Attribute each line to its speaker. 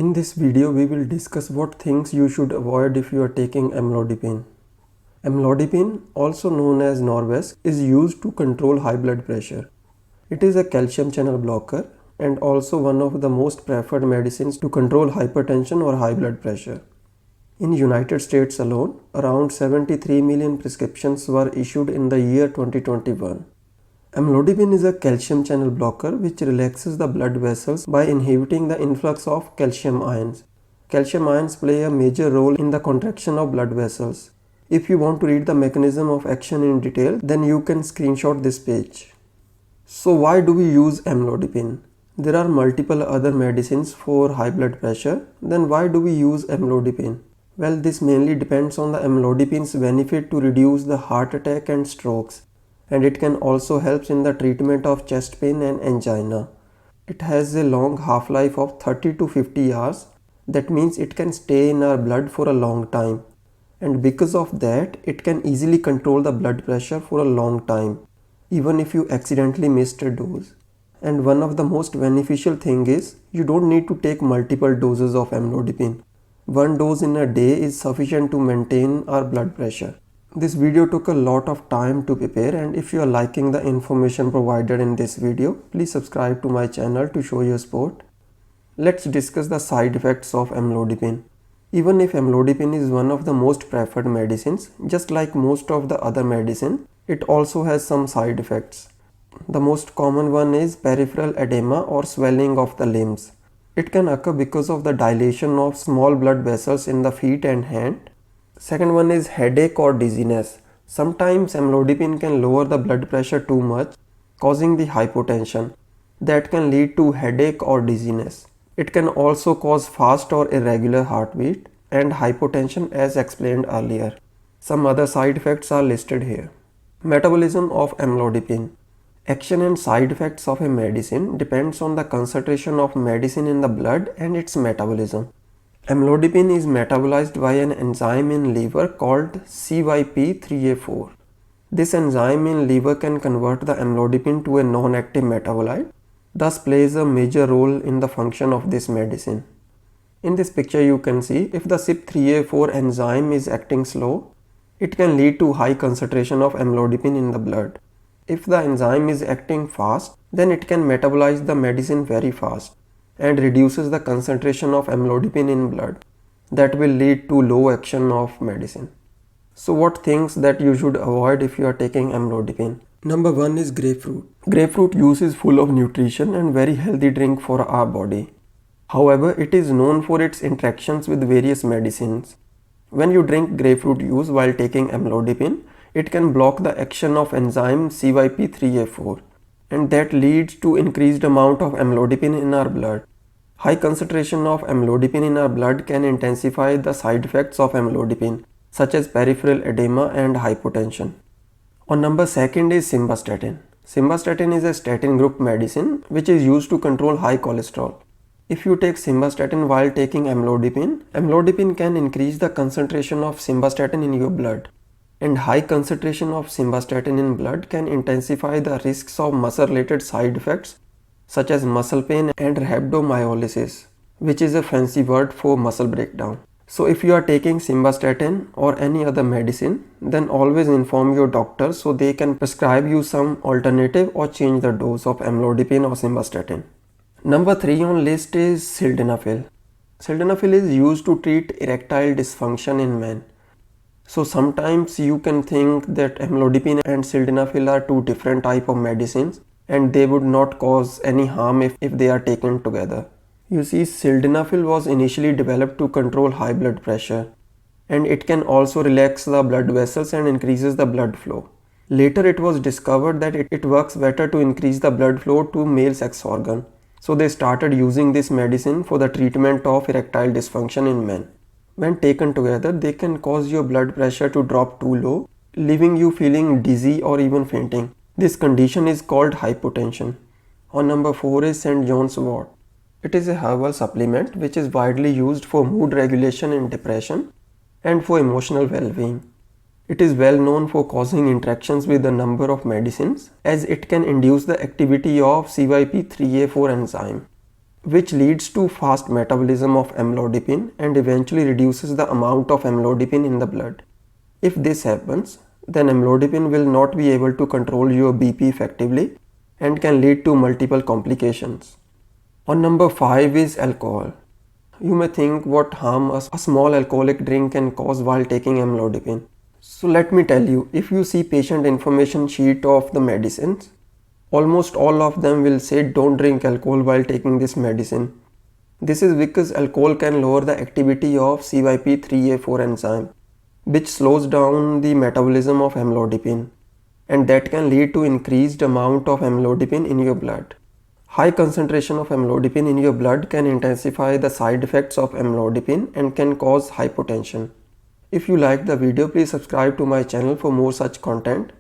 Speaker 1: In this video, we will discuss what things you should avoid if you are taking amlodipine. Amlodipine, also known as Norvasc, is used to control high blood pressure. It is a calcium channel blocker and also one of the most preferred medicines to control hypertension or high blood pressure. In United States alone, around 73 million prescriptions were issued in the year 2021. Amlodipine is a calcium channel blocker which relaxes the blood vessels by inhibiting the influx of calcium ions. Calcium ions play a major role in the contraction of blood vessels. If you want to read the mechanism of action in detail, then you can screenshot this page. So why do we use amlodipine? There are multiple other medicines for high blood pressure. Then why do we use amlodipine? Well, this mainly depends on the amlodipine's benefit to reduce the heart attack and strokes. And it can also help in the treatment of chest pain and angina. It has a long half-life of 30 to 50 hours. That means it can stay in our blood for a long time. And because of that, it can easily control the blood pressure for a long time, even if you accidentally missed a dose. And one of the most beneficial thing is, you don't need to take multiple doses of amlodipine. One dose in a day is sufficient to maintain our blood pressure. This video took a lot of time to prepare, and if you are liking the information provided in this video, please subscribe to my channel to show your support. Let's discuss the side effects of amlodipine. Even if amlodipine is one of the most preferred medicines, just like most of the other medicine, it also has some side effects. The most common one is peripheral edema or swelling of the limbs. It can occur because of the dilation of small blood vessels in the feet and hand. Second one is headache or dizziness. Sometimes amlodipine can lower the blood pressure too much, causing the hypotension. That can lead to headache or dizziness. It can also cause fast or irregular heartbeat and hypotension as explained earlier. Some other side effects are listed here. Metabolism of amlodipine. Action and side effects of a medicine depends on the concentration of medicine in the blood and its metabolism. Amlodipine is metabolized by an enzyme in liver called CYP3A4. This enzyme in liver can convert the amlodipine to a non-active metabolite, thus plays a major role in the function of this medicine. In this picture you can see if the CYP3A4 enzyme is acting slow, it can lead to high concentration of amlodipine in the blood. If the enzyme is acting fast, then it can metabolize the medicine very fast and reduces the concentration of amlodipine in blood. That will lead to low action of medicine. So what things that you should avoid if you are taking amlodipine? Number 1 is grapefruit. Grapefruit juice is full of nutrition and very healthy drink for our body. However, it is known for its interactions with various medicines. When you drink grapefruit juice while taking amlodipine, it can block the action of enzyme CYP3A4. And that leads to increased amount of amlodipine in our blood. High concentration of amlodipine in our blood can intensify the side effects of amlodipine, such as peripheral edema and hypotension. On number 2 is Simvastatin. Simvastatin is a statin group medicine which is used to control high cholesterol. If you take Simvastatin while taking amlodipine, amlodipine can increase the concentration of Simvastatin in your blood. And high concentration of Simvastatin in blood can intensify the risks of muscle-related side effects such as muscle pain and rhabdomyolysis, which is a fancy word for muscle breakdown. So if you are taking Simvastatin or any other medicine, then always inform your doctor so they can prescribe you some alternative or change the dose of amlodipine or Simvastatin. Number 3 on list is Sildenafil. Sildenafil is used to treat erectile dysfunction in men. So sometimes you can think that amlodipine and sildenafil are two different type of medicines and they would not cause any harm if they are taken together. You see, sildenafil was initially developed to control high blood pressure and it can also relax the blood vessels and increases the blood flow. Later it was discovered that it works better to increase the blood flow to male sex organ. So they started using this medicine for the treatment of erectile dysfunction in men. When taken together, they can cause your blood pressure to drop too low, leaving you feeling dizzy or even fainting. This condition is called hypotension. On number 4 is Johns Wort. It is a herbal supplement which is widely used for mood regulation in depression and for emotional well-being. It is well known for causing interactions with a number of medicines as it can induce the activity of CYP3A4 enzyme. which leads to fast metabolism of amlodipine and eventually reduces the amount of amlodipine in the blood. If this happens, then amlodipine will not be able to control your BP effectively and can lead to multiple complications. On number 5 is alcohol. You may think what harm a small alcoholic drink can cause while taking amlodipine. So let me tell you, if you see patient information sheet of the medicines, almost all of them will say don't drink alcohol while taking this medicine. This is because alcohol can lower the activity of CYP3A4 enzyme, which slows down the metabolism of amlodipine, and that can lead to increased amount of amlodipine in your blood. High concentration of amlodipine in your blood can intensify the side effects of amlodipine and can cause hypotension. If you like the video, please subscribe to my channel for more such content.